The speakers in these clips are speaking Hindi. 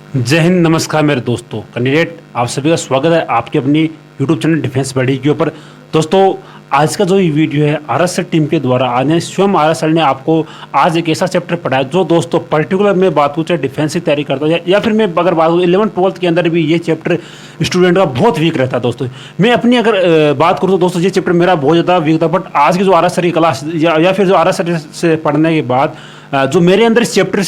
जय हिंद, नमस्कार मेरे दोस्तों। कैंडिडेट आप सभी का स्वागत है आपके अपनी यूट्यूब चैनल डिफेंस बडी के ऊपर। दोस्तों आज का जो ये वीडियो है आरएसएल टीम के द्वारा आज स्वयं आरएसएल ने आपको आज एक ऐसा चैप्टर पढ़ाया जो दोस्तों पर्टिकुलर मैं बात करूँ चाहे डिफेंस की तैयारी करता हूँ या फिर मैं अगर बात करूँ 11th-12th के अंदर भी ये चैप्टर स्टूडेंट का बहुत वीक रहता है। दोस्तों मैं अपनी अगर बात करूँ तो दोस्तों ये चैप्टर मेरा बहुत ज़्यादा वीक था, बट आज की जो आरएसएल की क्लास या फिर जो आरएसएल से पढ़ने के बाद जो मेरे अंदर इस चैप्टर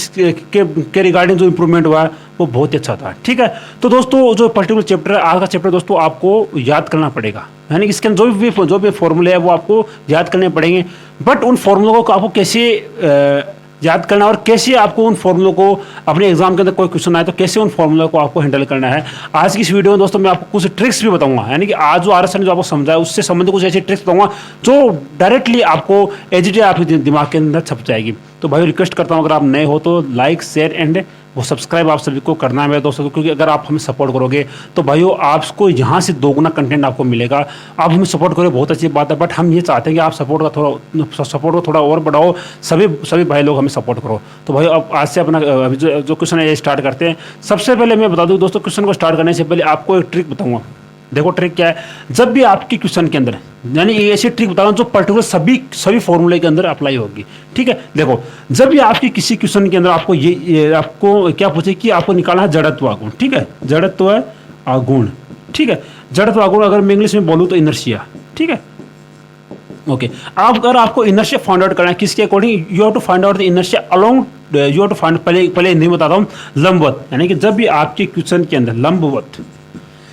के रिगार्डिंग जो इंप्रूवमेंट हुआ है वो बहुत ही अच्छा था। ठीक है, तो दोस्तों जो पर्टिकुलर चैप्टर है आज का चैप्टर दोस्तों आपको याद करना पड़ेगा, यानी कि इसके अंदर जो भी फॉर्मूले है वो आपको याद करने पड़ेंगे। बट उन फॉर्मूलों को आपको कैसे याद करना और कैसे आपको उन फॉर्मूलों को अपने एग्जाम के अंदर कोई क्वेश्चन आए तो कैसे उन फॉर्मूलों को आपको हैंडल करना है, आज की इस वीडियो में दोस्तों मैं आपको कुछ ट्रिक्स भी बताऊंगा। यानी कि आज जो आरएसएल ने जो आपको समझाया उससे संबंधित कुछ ऐसी ट्रिक्स बताऊंगा जो डायरेक्टली आपको एज आपके दिमाग के अंदर छप जाएगी। तो भाई रिक्वेस्ट करता हूँ अगर आप नए हो तो लाइक शेयर एंड वो सब्सक्राइब आप सभी को करना है मेरे दोस्तों को, क्योंकि अगर आप हमें सपोर्ट करोगे तो भाइयों आपको यहाँ से दोगुना कंटेंट आपको मिलेगा। आप हमें सपोर्ट करोगे बहुत अच्छी बात है, बट हम ये चाहते हैं कि आप सपोर्ट को थोड़ा और बढ़ाओ, सभी भाई लोग हमें सपोर्ट करो। तो भाई अब आज से अपना जो क्वेश्चन है ये स्टार्ट करते हैं। सबसे पहले मैं बता दूँ दोस्तों, क्वेश्चन को स्टार्ट करने से पहले आपको एक ट्रिक बताऊँगा। देखो ट्रिक क्या है, जब भी आपकी क्वेश्चन के अंदर यानी ऐसी ट्रिक बता रहा हूँ जो पर्टिकुलर सभी फॉर्मूले के अंदर अप्लाई होगी। ठीक है, देखो जब भी आपकी किसी क्वेश्चन के अंदर आपको ये आपको क्या पूछे कि आपको निकालना है जड़त्व आगुण। ठीक है, जड़त्व आगुण। ठीक है, जड़त्व आगुण अगर मैं इंग्लिश में बोलूँ तो इनर्शिया। ठीक है, ओके। आप अगर आपको इनर्शिया फाइंड आउट करना है किसके according, you have to find out the inertia along, you have to find पहले नहीं बताता हूँ लंबवत, यानी कि जब भी आपके क्वेश्चन के अंदर लंबवत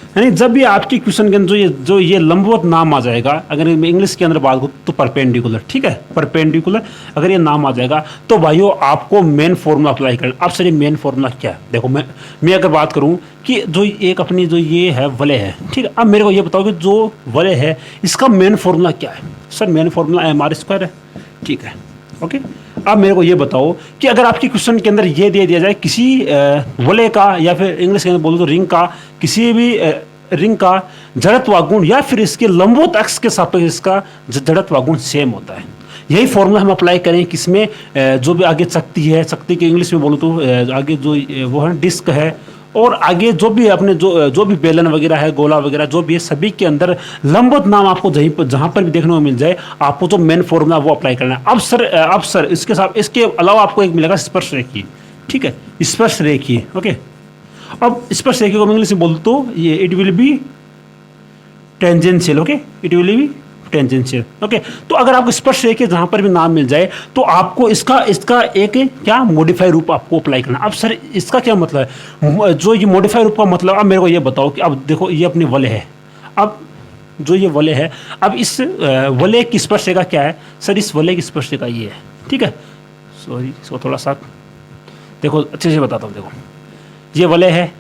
यानी जब भी आपकी क्वेश्चन के अंदर जो ये लंबवत नाम आ जाएगा, अगर मैं इंग्लिश के अंदर बात करूँ तो परपेंडिकुलर। ठीक है, परपेंडिकुलर अगर ये नाम आ जाएगा तो भाइयों आपको मेन फॉर्मूला अप्लाई करना। अब सर ये मेन फॉर्मूला क्या है, देखो मैं अगर बात करूँ कि जो एक अपनी जो ये है वलय है। ठीक है, अब मेरे को ये बताओ कि जो वलय है इसका मेन फॉर्मूला क्या है। सर मेन फॉर्मूला mr² है। ठीक है, ओके। अब मेरे को ये बताओ कि अगर आपकी क्वेश्चन के अंदर ये दे दिया जाए किसी वलय का या फिर इंग्लिश के अंदर बोलो तो रिंग का, किसी भी रिंग का जड़त्वागुण या फिर इसके लंबवत अक्ष के सापेक्ष इसका जड़त्वागुण सेम होता है। यही फॉर्मूला हम अप्लाई करें किसमें, जो भी आगे शक्ति है, शक्ति के इंग्लिश में बोलो तो आगे जो वो है डिस्क है, और आगे जो भी अपने जो भी बेलन वगैरह है, गोला वगैरह जो भी है, सभी के अंदर लंबवत नाम आपको जहाँ पर भी देखने को मिल जाए आपको जो मेन फॉर्मूला वो अप्लाई करना है। अब सर इसके साथ इसके अलावा आपको एक मिलेगा स्पर्श रेखी। ठीक है, स्पर्श रेखी। ओके, अब स्पर्श रेखी को मैं इंग्लिश में बोल तो ये it will B tangential. Okay, it will B tangential. Okay, तो अगर आपको स्पर्श रेखी जहां पर भी नाम मिल जाए तो आपको इसका एक क्या मॉडिफाई रूप आपको अप्लाई करना। अब सर इसका क्या मतलब है, जो ये मॉडिफाई रूप का मतलब, अब मेरे को ये बताओ कि अब देखो ये अपनी वलय है। अब जो ये वलय है, अब इस वलय की स्पर्श रेखा क्या है सर, इस वलय की स्पर्श रेखा ये है। ठीक है, सॉरी इसको थोड़ा सा देखो अच्छे से बताता हूँ। देखो ये वलय है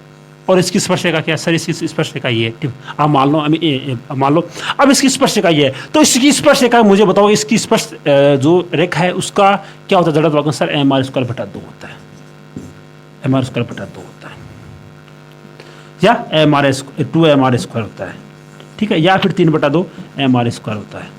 और इसकी स्पर्श रेखा क्या है सर, इसकी स्पर्श रेखा ये है। आप मान लो अब इसकी स्पर्श रेखा ये है, तो इसकी स्पर्श रेखा मुझे बताओ इसकी स्पर्श जो रेखा है उसका क्या होता है जड़त्वागुण सर, mr²/2 होता है। mr²/2 होता है या mr² होता है। ठीक है, या फिर 3/2 mr² होता है।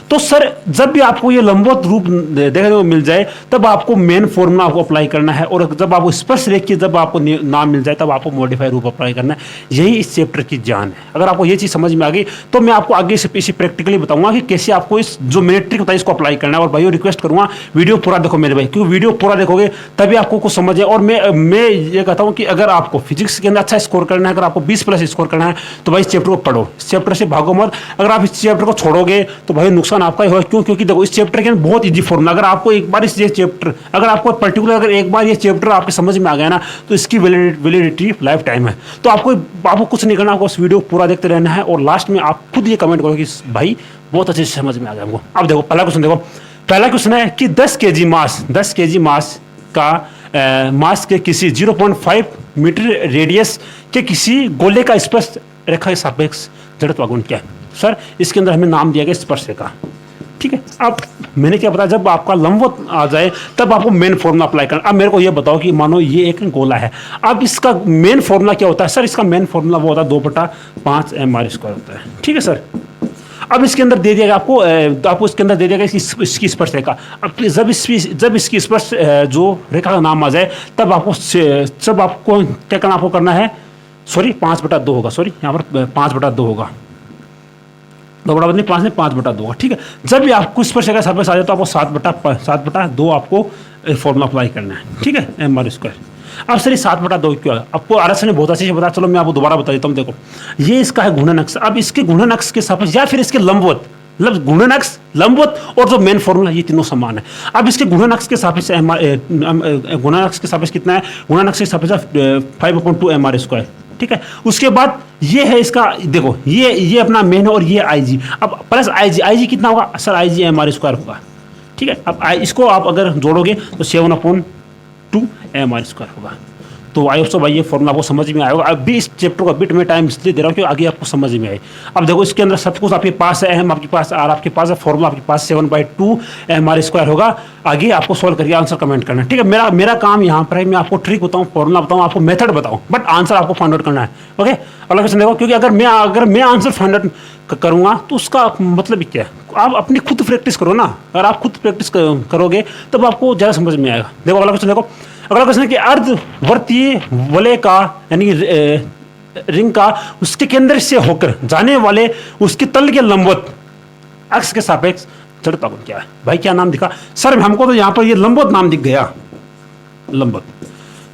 तो सर जब भी आपको ये लंबवत रूप देखने को मिल जाए तब आपको मेन फॉर्मूला आपको अप्लाई करना है, और जब आपको स्पर्श रेखी जब आपको नाम मिल जाए तब आपको मॉडिफाई रूप अप्लाई करना है। यही इस चैप्टर की जान है। अगर आपको ये चीज़ समझ में आ गई तो मैं आपको आगे से इसे प्रैक्टिकली बताऊंगा कि कैसे आपको इस जो मैंने ट्रिक बताई इसको अप्लाई करना है। और भाइयों रिक्वेस्ट करूंगा वीडियो पूरा देखो मेरे भाई, क्योंकि वीडियो पूरा देखोगे तभी आपको कुछ समझ है। और मैं ये कहता हूँ कि अगर आपको फिजिक्स के अंदर अच्छा स्कोर करना है, अगर आपको 20+ स्कोर करना है तो भाई इस चैप्टर को पढ़ो, इस चैप्टर से भागो मत। अगर आप इस चैप्टर को छोड़ोगे तो भाई नुकसान आपका ही होगा। क्योंकि देखो इस चैप्टर के बहुत इजी फॉर्मूला, अगर आपको एक बार अगर आपको पर्टिकुलर अगर एक बार ये चैप्टर आपके समझ में आ गया ना तो इसकी वैलिडिटी लाइफ टाइम है। तो आपको कुछ नहीं करना, आपको इस वीडियो पूरा देखते रहना है और लास्ट में आप खुद ये कमेंट करो कि भाई बहुत अच्छे से समझ में आ गया हमको। अब देखो पहला क्वेश्चन है कि 10 kg मास का मास के किसी 0.5 मीटर रेडियस के किसी गोले का स्पर्श रेखा के सापेक्ष जड़त्वागुण क्या है। सर इसके अंदर हमें नाम दिया गया स्पर्श रेखा। ठीक है, अब मैंने क्या बताया, जब आपका लंबवत आ जाए तब आपको मेन फॉर्मूला अप्लाई करना। अब मेरे को ये बताओ कि मानो ये एक गोला है, अब इसका मेन फॉर्मूला क्या होता है सर, इसका मेन फॉर्मूला वो होता है 2/5 mr² होता है। ठीक है सर, अब इसके अंदर दे दिया आपको आपको इसके अंदर दे दिया इसकी स्पर्श रेखा। अब जब इसकी स्पर्श जो रेखा का नाम आ जाए तब आपको क्या करना, आपको करना है, सॉरी 5/2 होगा, सॉरी यहाँ पर 5/2 होगा, 2/5 नहीं 5/2 होगा, ठीक है। जब भी आपको स्पर्श रेखा सरफेस आ जाए तो आपको 7/2 आपको फॉर्मूला अप्लाई करना है, ठीक है, m/²। अब सर 7/2 क्यों है, आपको आरएस ने बहुत अच्छे से बताया, चलो मैं आपको दोबारा बता देता हूँ। देखो ये इसका है घूर्णन अक्ष। अब इसके घूर्णन अक्ष के सापेक्ष या फिर इसके लंबवत, मतलब घूर्णन अक्ष, लंबवत और जो मेन फॉर्मूला, ये तीनों समान है। अब इसके घूर्णन अक्ष के सापेक्ष घूर्णन अक्ष के सापेक्ष कितना है, घूर्णन अक्ष के सापेक्ष 5/2 m/², ठीक है। उसके बाद ये है इसका, देखो ये अपना मेन है और ये IG, अब प्लस IG कितना होगा सर, IG m/² होगा, ठीक है। अब इसको आप अगर जोड़ोगे तो 7/2 m/² होगा। तो आई होप सो भाई ये फॉर्मूला आपको समझ में आएगा। अभी इस चैप्टर को बिट में टाइम इसलिए दे रहा हूँ कि आगे आपको समझ में आए। अब देखो इसके अंदर सब कुछ आपके पास है, आपके पास और आपके पास है, फॉर्मूला आपके पास 7/2 m/² होगा। आगे आपको सॉल्व करके आंसर कमेंट करना, ठीक है। मेरा काम यहाँ पर है, मैं आपको ट्रिक बताऊँ, फॉर्मूला बताऊँ, आपको मेथड बताऊँ, बट आंसर आपको फाइंड आउट करना है, ओके। अगला क्वेश्चन देखो, क्योंकि अगर मैं आंसर फाइंड आउट करूँगा तो उसका मतलब क्या है, आप अपनी खुद प्रैक्टिस करो ना। अगर आप खुद प्रैक्टिस करोगे तब आपको ज़्यादा समझ में आएगा। देखो अगला क्वेश्चन देखो, अगला क्वेश्चन है कि अर्धवर्तीय वलय का यानी रिंग का उसके केंद्र से होकर जाने वाले उसके तल के लंबवत अक्ष के सापेक्ष जड़ता कोण क्या है। भाई क्या नाम दिखा सर, हमको तो यहाँ पर ये लंबवत नाम दिख गया,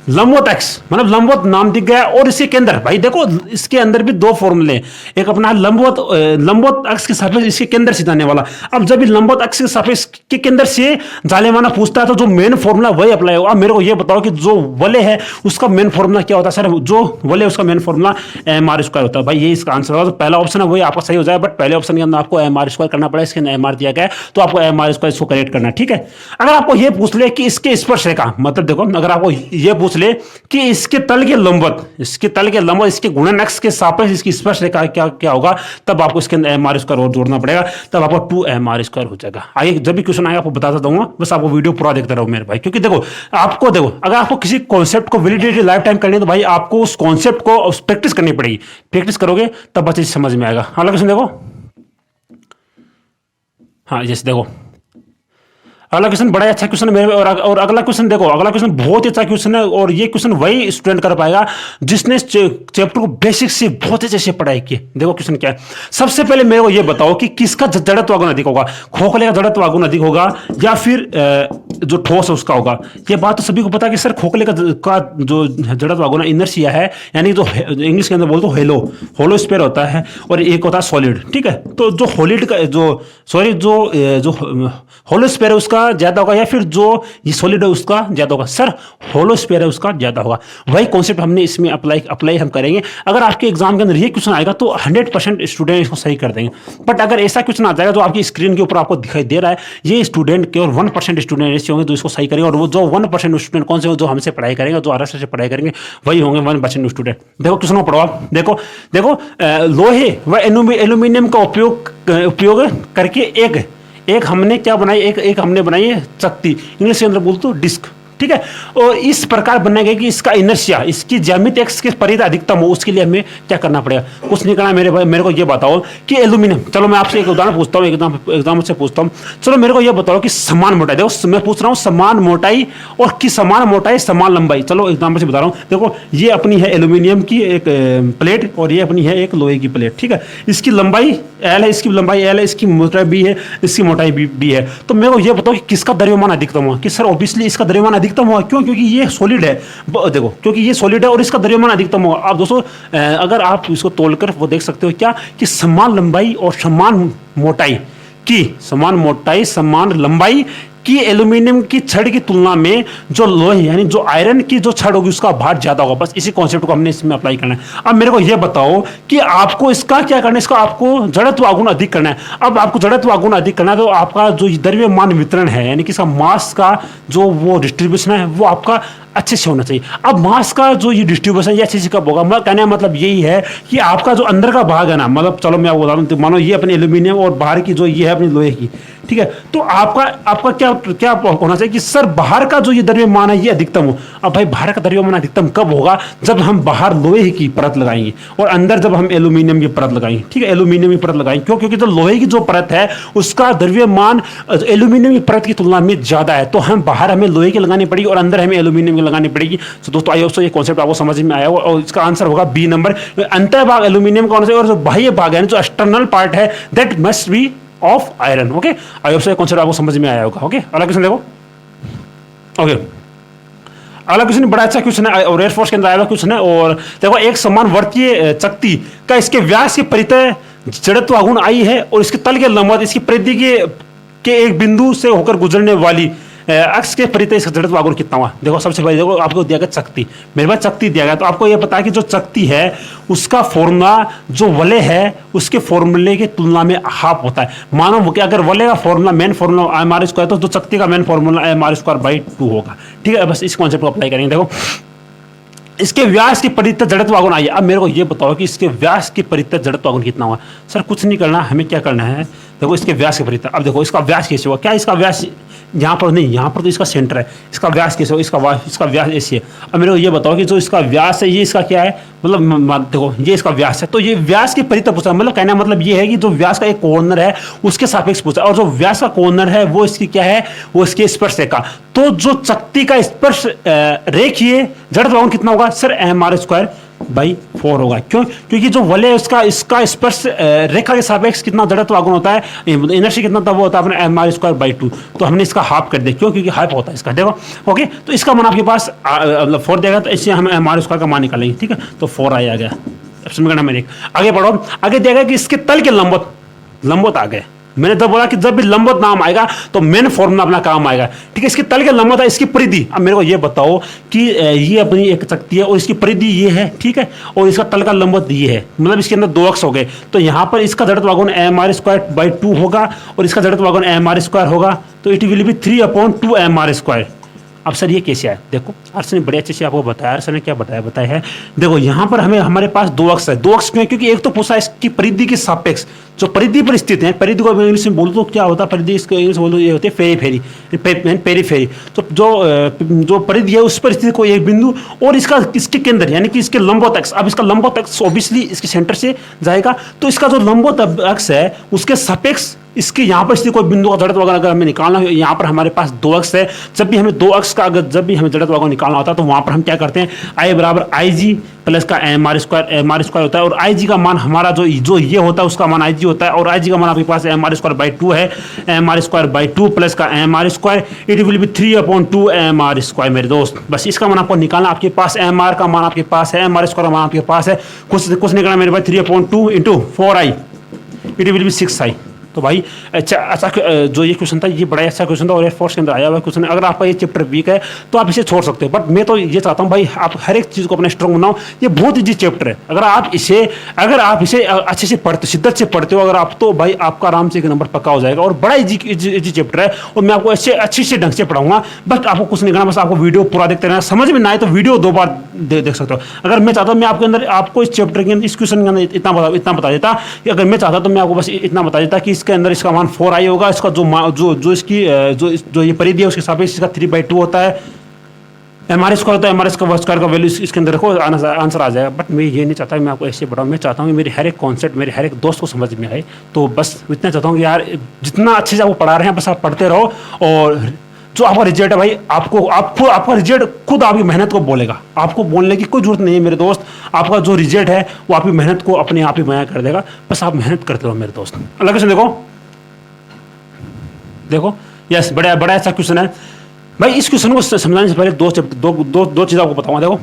लंबवत एक्स मतलब लंबवत नाम दिख गया। और इसके केंद्र, भाई देखो इसके अंदर भी दो फॉर्मूले, एक अपना लंबवत अक्ष के सापेक्ष इसके केंद्र से जाने वाला। अब जब लंबवत अक्ष के सापेक्ष के केंद्र से जाने वाला पूछता है तो जो मेन फॉर्मूला वही अप्लाई होगा। अब मेरे को ये बताओ कि जो वलय है उसका मेन फॉर्मूला क्या होता है सर, जो वलय उसका मेन फॉर्मूला m/² होता है। भाई ये इसका आंसर होगा। तो पहला ऑप्शन है वही आपका सही हो जाए, बट पहले ऑप्शन के अंदर आपको m/² करना पड़ेगा, इसके अंदर m/r दिया गया है तो आपको m/² इसको करेक्ट करना है, ठीक है। अगर आपको ये पूछ ले कि इसके स्पर्श रेखा, मतलब देखो अगर आपको ये पूछ ले कि इसके तल के लंबवत, इसके घूर्णन अक्ष के सापेक्ष इसकी स्पर्श रेखा क्या होगा, तब आपको इसके अंदर m/² और जोड़ना पड़ेगा, तब आपको 2m/² हो जाएगा। आगे जब भी क्वेश्चन आएगा आपको बताता दूंगा, बस आपको वीडियो पूरा देखते रहो मेरे भाई। क्योंकि देखो अगर आपको किसी कॉन्सेप्ट को वैलिडिटी लाइफ टाइम करनी है तो भाई आपको उस कॉन्सेप्ट को प्रैक्टिस करनी पड़ेगी। प्रैक्टिस करोगे तब अच्छे से समझ में आएगा। अगला क्वेश्चन देखो, हाँ जैसे देखो अगला क्वेश्चन बड़ा अच्छा क्वेश्चन है मेरे। और अगला क्वेश्चन देखो, अगला क्वेश्चन बहुत ही अच्छा क्वेश्चन है और ये क्वेश्चन वही स्टूडेंट कर पाएगा जिसने चैप्टर को बेसिक से बहुत अच्छे से पढ़ाई की। देखो क्वेश्चन क्या है, सबसे पहले मेरे को ये बताओ कि किसका जड़त्व आगुण अधिक होगा, खोखले का जड़त्व आगुण अधिक होगा या फिर जो ठोस है उसका होगा। ये बात तो सभी को पता है कि सर खोखले का जो जड़त्व आगुण इनर्शिया है, यानी जो इंग्लिश के अंदर बोलते हो होलो स्फीयर होता है और एक होता है सॉलिड, ठीक है। तो जो होलिड का जो होलो स्फीयर है उसका ज्यादा होगा या फिर जो ये सॉलिड है उसका ज्यादा होगा। सर होलो स्फीयर है उसका ज्यादा होगा। वही कॉन्सेप्ट हमने इसमें अप्लाई हम करेंगे। अगर आपके एग्जाम के अंदर ये क्वेश्चन आएगा तो 100% स्टूडेंट इसको सही कर देंगे। बट अगर ऐसा क्वेश्चन आ जाएगा जो आपकी स्क्रीन के ऊपर आपको दिखाई दे रहा है, ये स्टूडेंट केवल 1% स्टूडेंट ऐसे होंगे जो इसको सही करेंगे। और वो जो 1% स्टूडेंट कौन से जो हमसे पढ़ाई करेंगे, जो आरएसएस से पढ़ाई करेंगे, वही होंगे 1% स्टूडेंट। देखो क्वेश्चन को पढ़ो आप। देखो लोहे व एल्यूमिनियम का उपयोग करके एक हमने क्या बनाई, एक हमने बनाई है चकती, इंग्लिश के अंदर बोलते हो डिस्क, ठीक है। और इस प्रकार बनना गया कि इसका इनर्शिया, इसकी ज्यामिति एक्स के परिधि अधिकतम हो, उसके लिए हमें क्या करना पड़ेगा, कुछ नहीं करना मेरे भाई। मेरे को ये बताओ कि एल्यूमिनियम, चलो मैं आपसे एक उदाहरण पूछता हूँ, एग्जाम से पूछता हूँ। चलो मेरे को ये बताओ कि समान मोटाई, देखो मैं पूछ रहा हूँ समान मोटाई और कि समान मोटाई समान लंबाई। चलो एग्जाम्पल से बता रहा हूँ। देखो ये अपनी है एल्यूमिनियम की एक प्लेट और ये अपनी है एक लोहे की प्लेट, ठीक है। इसकी लंबाई एल है, इसकी लंबाई एल है, इसकी मोटाई बी है, इसकी मोटाई बी है। तो मेरे को ये बताओ कि किसका द्रव्यमान अधिकतम हुआ। कि सर ऑब्वियसली इसका द्रव्यमान अधिकतम हुआ। क्यों? क्योंकि ये सॉलिड है। देखो क्योंकि ये सॉलिड है और इसका द्रव्यमान अधिकतम होगा। आप दोस्तों अगर आप इसको तोलकर वो देख सकते हो क्या कि समान लंबाई और समान मोटाई समान लंबाई कि एल्यूमिनियम की छड़ की तुलना में जो लोहे यानी जो आयरन की जो छड़ होगी उसका भार ज्यादा होगा। बस इसी कॉन्सेप्ट को हमने इसमें अप्लाई करना है। अब मेरे को यह बताओ कि आपको इसका क्या करना है, इसका आपको जड़त्व आघूर्ण अधिक करना है। अब आपको जड़त्व आघूर्ण अधिक करना है तो आपका जो द्रव्यमान वितरण है यानी कि इसका मास का जो वो डिस्ट्रीब्यूशन है वो आपका अच्छे से होना चाहिए। अब मास का जो ये डिस्ट्रीब्यूशन ये अच्छे से कब होगा, मतलब कहने का मतलब यही है कि आपका जो अंदर का भाग है ना, मतलब चलो मैं आपको बता दूं, तो मानो ये अपनी एल्यूमिनियम और बाहर की जो ये है अपनी लोहे की, ठीक है, तो आपका क्या क्या होना चाहिए कि सर बाहर का जो ये द्रव्यमान है ये अधिकतम हो। अब भाई बाहर का द्रव्यमान अधिकतम कब होगा, जब हम बाहर लोहे की परत लगाएंगे और अंदर जब हम एल्यूमिनियम की परत लगाएंगे, ठीक है, एल्यूमिनियम की परत लगाएंगे। क्यों? क्योंकि जो लोहे की जो परत है उसका द्रव्यमान एल्यूमिनियम की परत की तुलना में ज्यादा है, तो हम बाहर हमें लोहे की लगानी पड़ेगी और अंदर हमें एल्यूमिनियम की लगानी पड़ेगी। तो दोस्तों आई होप ये कॉन्सेप्ट आपको समझ में आया होगा और इसका आंसर होगा बी नंबर, अंतर भाग एल्यूमिनियम का होना चाहिए और जो बाह्य भाग है जो एक्सटर्नल पार्ट है that must be of iron. Okay, I hope ये कॉन्सेप्ट आपको समझ में आया होगा। ओके, अगला क्वेश्चन देखो। ओके, अगला क्वेश्चन बड़ा अच्छा क्वेश्चन है और एयरफोर्स के अंदर आया हुआ क्वेश्चन है। और देखो, एक समान वर्तीय चकती का इसके व्यास के परितः जड़त्व आघूर्ण आई है और इसके तल के लंबवत इसकी परिधि के एक बिंदु से होकर गुजरने वाली अक्ष के परितः इसका जड़त्व आघूर्ण कितना हुआ। देखो सबसे पहले देखो आपको दिया गया चकती, मेरे पास चकती दिया गया, तो आपको यह पता है कि जो चकती है उसका फॉर्मूला जो वलय है उसके फॉर्मूले की तुलना में हाफ होता है। मानो कि अगर वलय का formula main formula M R square, तो जो चकती का main formula M R square by 2 होगा। ठीक है, बस इस कॉन्सेप्ट को अप्लाई करेंगे। देखो, इसके व्यास की परितः जड़त्व आघूर्ण आइए। अब मेरे को ये बताओ कि इसके व्यास की परितः जड़त्व आघूर्ण कितना हुआ। सर कुछ नहीं करना, हमें क्या करना है, देखो इसके व्यास की परितः। अब देखो इसका व्यास कैसे हुआ, क्या इसका व्यास यहाँ पर नहीं, यहाँ पर तो इसका सेंटर है, इसका व्यास कैसे हो, इसका व्यास ऐसे है। अब मेरे को ये बताओ कि जो इसका व्यास है ये इसका क्या है, मतलब देखो ये इसका व्यास है, तो ये व्यास की परितः पूछा, मतलब कहने का मतलब ये है कि जो व्यास का एक कॉर्नर है उसके सापेक्ष पूछा, और जो व्यास का कॉर्नर है वो इसकी क्या है, वो इसके स्पर्श रेखा। तो जो चकती का स्पर्श रेखीय जड़त्व आघूर्ण कितना होगा sir, M R square by 4 होगा। क्यों? क्योंकि जो वलय उसका इसका स्पर्श रेखा के सापेक्ष कितना जड़त्व आघूर्ण होता है, इनर्शिया कितना तब होता है अपने एम आर स्क्वायर बाई 2, तो हमने इसका हाफ कर दिया। क्यों? क्योंकि हाफ होता है इसका। देखो ओके, तो इसका मान आपके पास मतलब 4 देगा, तो इससे हम एम आर स्क्वायर का मान निकालेंगे। ठीक है, तो 4 आ गया ऑप्शन में नंबर 1। आगे बढ़ो, आगे दिया गया कि इसके तल के लंबवत आ गए। मैंने जब बोला कि जब भी लंबवत नाम आएगा तो मेन फॉर्मूला अपना काम आएगा। ठीक है, इसकी तल के लंबवत है, इसकी परिधि। अब मेरे को ये बताओ कि ये अपनी एक चकती है और इसकी परिधि ये है, ठीक है, और इसका तल का लंबवत ये है, मतलब इसके अंदर 2 अक्ष हो गए। तो यहाँ पर इसका जड़त्व आघूर्ण एम आर स्क्वायर बाई 2 होगा और इसका जड़त्व आघूर्ण एम आर स्क्वायर होगा, तो it will be 3/2 M R square. अब सर ये कैसे आया, देखो अर्श ने बड़े अच्छे से आपको बताया। अर्श ने क्या बताया है, देखो यहाँ पर हमारे पास 2 अक्ष है। 2 अक्ष क्यों? क्योंकि एक तो पूछा इसकी परिधि के सापेक्ष, जो परिधि पर स्थित है, परिधि को इंग्लिश में बोल तो क्या होता है, परिधि इसको इंग्लिश बोल ये होती है पेरीफेरी। तो जो परिधि है उस पर स्थित कोई एक बिंदु और इसके केंद्र यानी कि इसके लंबवत अक्ष। अब इसका लंबवत अक्ष ऑब्वियसली इसके सेंटर से जाएगा, तो इसका जो लंबवत अक्ष है उसके सापेक्ष इसके यहाँ पर स्थित कोई बिंदु का जड़त्व अगर हमें निकालना हो, यहाँ पर हमारे पास 2 अक्ष है। जब भी हमें 2 अक्ष का जब भी हमें जड़त्व आघूर्ण निकालना होता है तो वहाँ पर हम क्या करते हैं, आई बराबर आई जी प्लस का एम आर स्क्वायर होता है, और आई जी का मान हमारा जो ये होता है उसका मान आई जी होता है, और आई जी का मान आपके पास एम आर स्क्वायर बाई 2 है। M R square by 2 plus का M R square, it will be 3/2 M R square. मेरे दोस्त बस इसका मान आपको निकालना, आपके पास एम आर का मान आपके पास है, एम आर स्क्वायर का मान आपके पास है, कुछ निकालना मेरे पास 3/2 into 4i, it will B 6i। तो भाई अच्छा जो ये क्वेश्चन था ये बड़ा अच्छा क्वेश्चन था और एयरफोर्स के अंदर आया हुआ क्वेश्चन है। अगर आपका ये चैप्टर वीक है तो आप इसे छोड़ सकते हो, बट मैं तो ये चाहता हूँ भाई आप हर एक चीज़ को अपना स्ट्रॉन्ग बनाओ। ये बहुत ईजी चैप्टर है, अगर आप इसे अच्छे से पढ़ते, शिद्दत से पढ़ते हो अगर आप, तो भाई आपका आराम से 1 नंबर पक्का हो जाएगा। और बड़ा ईजी चैप्टर है और मैं आपको अच्छे से ढंग से पढ़ाऊंगा। बट आपको कुछ नहीं करना, बस आपको वीडियो पूरा देखते रहना। समझ में ना आए तो वीडियो 2 बार देख सकते हो। अगर मैं चाहता हूँ मैं आपके अंदर आपको इस चैप्टर के अंदर इस क्वेश्चन के अंदर इतना बता देता कि अगर मैं चाहता तो मैं आपको बस इतना बता देता कि इसके अंदर इसका मान 4i होगा, इसका जो इसकी जो ये परिधि है उसके सापेक्ष इसका 3/2 होता है। एम आर स्क्वायर होता है, एम आर स्क्वायर का वैल्यू इसके अंदर रखो, आंसर आ जाएगा। बट मैं ये नहीं चाहता मैं आपको ऐसे बढ़ाऊँ, मैं चाहता हूँ कि मेरे हर एक कॉन्सेप्ट मेरे हर एक दोस्त को समझ में आए। तो बस इतना चाहता हूँ कि यार जितना अच्छे से आपको पढ़ा रहे हैं बस आप पढ़ते रहो, और जो आपका रिजल्ट है भाई आपका रिजल्ट खुद आपकी मेहनत को बोलेगा। आपको बोलने की कोई जरूरत नहीं है मेरे दोस्त, आपका जो रिजल्ट है वो आपकी मेहनत को अपने आप ही बयां कर देगा। बस आप मेहनत करते रहो मेरे दोस्त। अलग से देखो यस बड़ा अच्छा क्वेश्चन है भाई। इस क्वेश्चन को समझाने से पहले दो चीज़ आपको बताऊंगा। देखो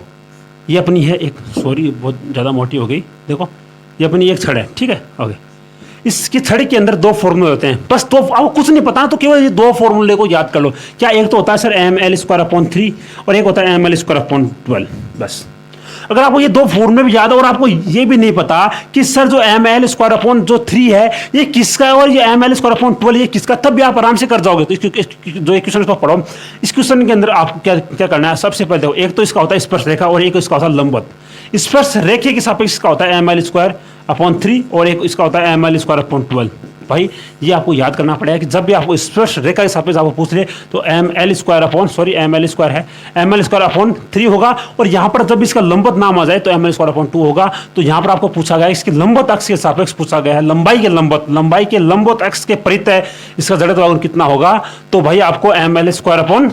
ये अपनी है एक, सॉरी बहुत ज़्यादा मोटी हो गई। देखो ये अपनी एक छड़ है, ठीक है, ओके। इसकी छड़ी के अंदर 2 फॉर्मूले होते हैं, बस 2। आपको कुछ नहीं पता तो केवल ये 2 फॉर्मूले को याद कर लो। क्या? एक तो होता है सर ml² 3 और एक होता है ml² 12, बस। अगर आपको ये दो फॉर्मूले भी याद है और आपको ये भी नहीं पता कि सर जो एम एल स्क्वायर अपॉन जो 3 है ये किसका है और ये एम एल स्क्वायर अपॉन 12 ये किसका, तब भी आप आराम से कर जाओगे। तो जो क्वेश्चन को पढ़ो, इस क्वेश्चन के अंदर आप क्या क्या करना है, सबसे पहले देखो, एक तो इसका होता है स्पर्श रेखा और एक इसका होता है लंबवत। स्पर्श रेखे के सापेक्ष इसका होता है एम एल स्क्वायर अपॉन 3 और एक इसका होता है एम एल स्क्वायर अपॉन 12। भाई ये आपको याद करना पड़ेगा कि जब भी आपको स्पर्श रेखा के सापेक्ष आपको पूछ ले तो एम एल स्क्वायर है, एम एल स्क्वायर अपॉन 3 होगा। और यहाँ पर जब इसका लंबवत नाम आ जाए तो एम एल स्क्वायर अपॉन 2 होगा। तो यहाँ पर आपको पूछा गया इसके लंबवत अक्ष के सापेक्ष पूछा गया है, लंबाई के लंबवत अक्ष के परितः इसका जड़त्व आघूर्ण कितना होगा। तो भाई आपको एम एल स्क्वायर अपॉन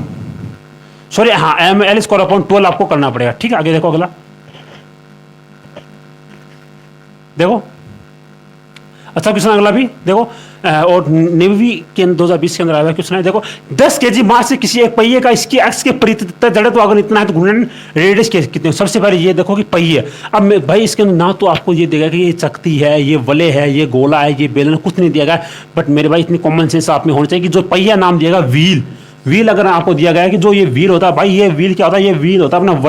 12 आपको करना पड़ेगा। ठीक है, आगे देखो अगला, देखो अच्छा क्वेश्चन अगला भी देखो, और नेवी के 2020 के अंदर आया क्वेश्चन है। देखो 10 केजी मास से किसी एक पहिए का इसके अक्ष के परितः जड़त्व आघूर्ण इतना है तो घूर्णन रेडियस कितने। सबसे पहले ये देखो कि पहिए, अब भाई इसके अंदर ना तो आपको ये देगा कि ये चकती है, ये वलय है, ये गोला है, ये बेलन, कुछ नहीं दिया गया। बट मेरे भाई इतनी कॉमन सेंस आप में होनी चाहिए कि जो पहिया नाम दिया गया व्हील अगर आपको दिया गया है कि जो ये व्हील होता है, भाई ये व्हील क्या होता है, ये व्हील होता है अपना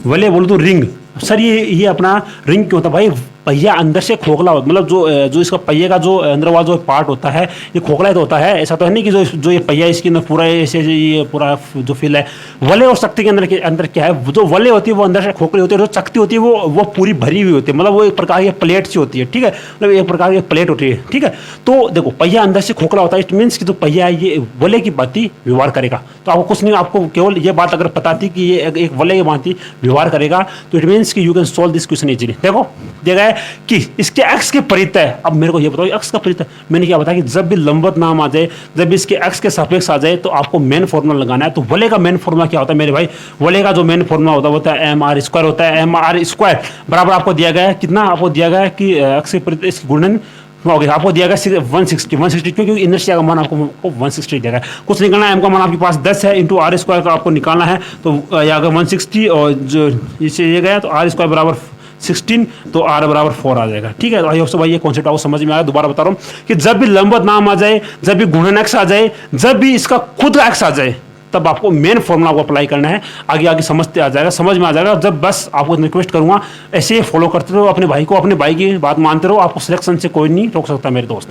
वलय बोलो तो रिंग। सर ये अपना रिंग क्यों होता है, भाई पहिया अंदर से खोखला होता, मतलब जो इसका पहिए का जो अंदर वाला जो पार्ट होता है ये खोखला तो होता है। ऐसा तो है नहीं कि जो ये पहिया इसके अंदर पूरा ऐसे ये पूरा जो फील है। वलय और शक्ति के अंदर क्या है, जो वलय होती है वो अंदर से खोखली होती है, जो शक्ति होती है वो पूरी भरी हुई होती है, मतलब वो एक प्रकार की प्लेट सी होती है। ठीक है, मतलब एक प्रकार की प्लेट होती है। ठीक है, तो देखो पहिया अंदर से खोखला होता है, इट मीन्स कि जो पहिया है ये वलय की भांति व्यवहार करेगा। तो आपको कुछ नहीं, आपको केवल ये बात अगर पता थी कि ये एक वलय की भांति व्यवहार करेगा तो इट मीन्स कि you can solve this question easily. देखो देखा है कि इसके अक्ष के परितः, अब मेरे को ये बताओ अक्ष का परितः, मैंने क्या बताया कि जब भी लंबवत नाम आ जाए, जब भी इसके अक्ष के सापेक्ष आ जाए तो आपको मेन फॉर्मूला लगाना है। तो वलय का मेन फॉर्मूला क्या होता है मेरे भाई, वलय का जो मेन फॉर्मूला होता है एम आर स्क्वायर होता है। एम आर स्क्वायर बराबर आपको दिया गया है कितना, आपको दिया गया है कि अक्ष के परितः इसकी गुणन हो गया, आपको दिया गया 160 क्योंकि इनर्शिया का मान आपको 160 दिया गया। कुछ निकालना है, एम का मान आपके पास 10 है, इंटू आर स्क्वायर का आपको निकालना है। तो अगर 160 और जो इसे ये गया तो आर स्क्वायर बराबर 16 तो आर बराबर 4 आ जाएगा। ठीक है, तो भाई ये कॉन्सेप्ट आपको समझ में आया। दोबारा बता रहा हूँ कि जब भी लंबवत नाम आ जाए, जब भी गुणन अक्ष आ जाए, जब भी इसका खुद अक्ष आ जाए, तब आपको मेन फॉर्मूला को अप्लाई करना है। आगे समझते आ जाएगा, समझ में आ जाएगा। जब बस आपको रिक्वेस्ट करूंगा ऐसे ही फॉलो करते रहो अपने भाई को, अपने भाई की बात मानते रहो, आपको सिलेक्शन से कोई नहीं रोक सकता मेरे दोस्त।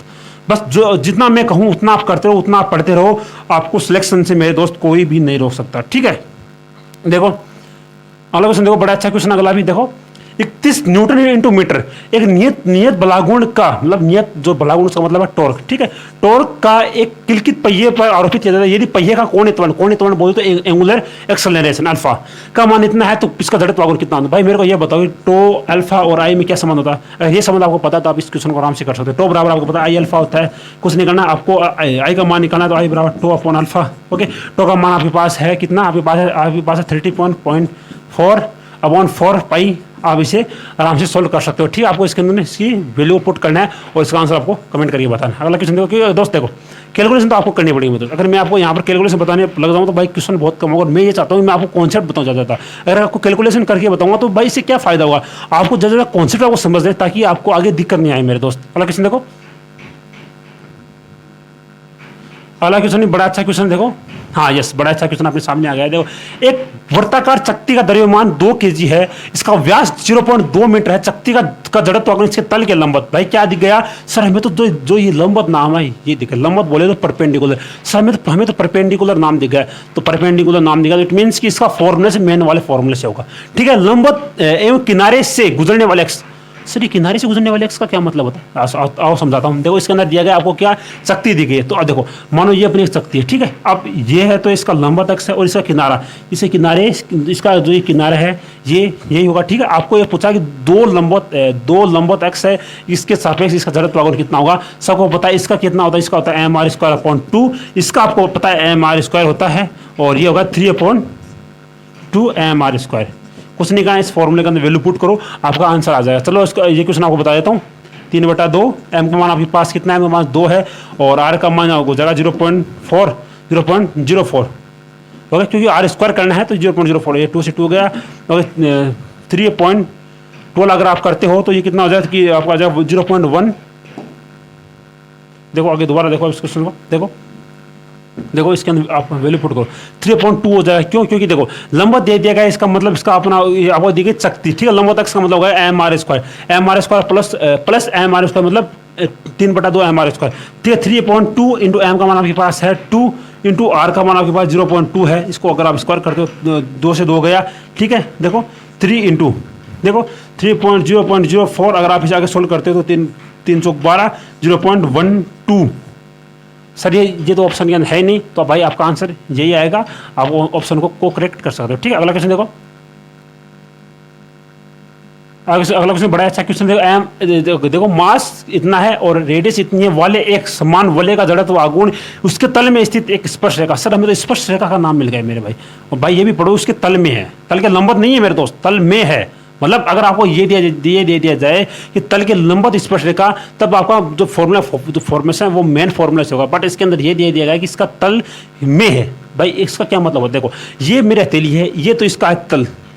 बस जो जितना मैं कहूँ उतना आप करते रहो, उतना आप पढ़ते रहो, आपको सिलेक्शन से मेरे दोस्त कोई भी नहीं रोक सकता। ठीक है, देखो अगला क्वेश्चन देखो, बड़ा अच्छा क्वेश्चन अगला भी देखो। 31 न्यूटन इंटू मीटर, एक नियत बलागुण का मतलब नियत जो बलागुण का मतलब है टॉर्क। ठीक है, टॉर्क का एक किलकित पहिए पर आरोपित किया जाता है यदि पहिए का कोणीय त्वरण बोले तो एंगुलर एक्सेलरेशन अल्फा का मान इतना है तो इसका जड़त्व आघूर्ण कितना होता है। भाई मेरे को ये बताओ टो अल्फा और आई में क्या संबंध होता है। अगर ये संबंध आपको पता है तो आप इस क्वेश्चन को आराम से कर सकते हो। टो बराबर आपको पता है आई अल्फा होता है, कुछ नहीं करना आपको, आई का मान निकालना तो आई बराबर tau upon alpha. Okay, tau का मान आपके पास है कितना, आपके पास है 30.4 अपॉन 4 पाई। आप इसे आराम से सोल्व कर सकते हो। ठीक है, आपको इसके अंदर इसकी वैल्यू पुट करना है और इसका आंसर आपको कमेंट करके बताना। अगला क्वेश्चन देखो कि दोस्त देखो कैलकुलेशन तो आपको करनी पड़ेगी। मतलब अगर मैं आपको यहाँ पर कैलकुलेशन बताने लग जाऊँ तो भाई क्वेश्चन बहुत कम होगा। मैं ये चाहता हूँ मैं आपको कॉन्सेप्ट बताऊँ ज़्यादा। अगर आपको कैलकुलेशन करके बताऊँगा तो भाई इससे क्या फायदा होगा, आपको ज़्यादा कॉन्सेप्ट आपको समझ रहे ताकि आपको आगे दिक्कत नहीं आए मेरे दोस्त। अगला क्वेश्चन देखो, अगला क्वेश्चन बड़ा अच्छा क्वेश्चन देखो। हाँ यस, बड़ा अच्छा क्वेश्चन आपके सामने आ गया है। देखो एक वर्ताकार चक्ति का द्रव्यमान 2 kg है, इसका व्यास 0.2 मीटर है, चक्ति का जड़त्व आघूर्ण इसके तल के लंबवत। भाई क्या दिख गया सर, हमें तो जो ये लंबवत नाम है ये दिख गया, लंबवत बोले तो परपेंडिकुलर। सर हमें तो परपेंडिकुलर नाम दिख गया, तो परपेंडिकुलर नाम दिखा इट मीन्स कि इसका फॉर्मूले से मेन वाले फॉर्मूले से होगा। ठीक है, लंबवत एवं किनारे से गुजरने वाले अक्ष। सर ये किनारे से गुजरने वाले अक्ष का क्या मतलब होता है, आओ समझाता हूँ। देखो इसके अंदर दिया गया आपको क्या शक्ति दी गई है। तो अब देखो मानो ये अपनी शक्ति है। ठीक है, अब ये है तो इसका लंबवत अक्ष है और इसका किनारा, इसे किनारे इसका जो ये किनारा है ये यही होगा। ठीक है, आपको ये पूछा कि दो लंबवत अक्ष है, इसके सापेक्ष इसका जड़त्व आघूर्ण कितना होगा। सबको पता है इसका कितना होता है, इसका होता है एम आर स्क्वायर अपॉन 2, इसका आपको पता है एम आर स्क्वायर होता है और ये होगा 3/2 एम आर स्क्वायर। कुछ नहीं कहा, इस फॉर्मूले के अंदर वैल्यू पुट करो आपका आंसर आ जाएगा। चलो इसका ये क्वेश्चन आपको बता देता हूँ। 3/2 एम का मान आपके पास कितना है, मेरे पास 2 है और आर का मान हो जाएगा 0.04 ओके, क्योंकि आर स्क्वायर करना है तो 0.04, ये 2 से 2 गया। और 3.12 अगर आप करते हो तो ये कितना हो जाएगा कि आपका आ जाएगा 0.1। देखो आगे दोबारा देखो इस क्वेश्चन को, देखो देखो इसके अंदर आप वैल्यू पुट करो 3/2 हो जाएगा। क्यों? क्योंकि देखो लंबवत दे दिया गया, इसका मतलब इसका अपना आपको दी गई शक्ति, ठीक है। लंबवत एक्स का मतलब होगा mr² प्लस mr² मतलब 3/2 mr², ठीक है। 3/2 इंटू एम का मान आपके पास है 2 इंटू आर का मान आपके पास 0.2 है। इसको अगर आप स्क्वायर करते हो 2 से 2 गया, ठीक है। देखो 3 इंटू देखो 3.0.04 अगर आप इसे आगे सोल्व करते हो तो 3 चौक 12 0.12। सर ये तो ऑप्शन के अंदर है नहीं, तो भाई आपका आंसर यही आएगा। आप ऑप्शन को करेक्ट कर सकते हो, ठीक है। अगला क्वेश्चन देखो, अगला क्वेश्चन बड़ा अच्छा क्वेश्चन देखो। देखो मास इतना है और रेडियस इतनी है वाले एक समान वलय का जड़त्व आघूर्ण उसके तल में स्थित एक स्पर्श रेखा। सर हमें तो स्पर्श रेखा का नाम मिल गया मेरे भाई, और भाई ये भी पढ़ो उसके तल में है, तल के लंबवत नहीं है मेरे दोस्त, तल में है। मतलब अगर आपको ये दे दिया जाए कि तल के लंबवत स्पर्श रेखा, तब आपका जो फॉर्मेशन है वो मेन फॉर्मूला से होगा। बट इसके अंदर ये दे दिया गया कि इसका तल में है। भाई इसका क्या मतलब है? देखो ये मेरी हथेली है, ये तो इसका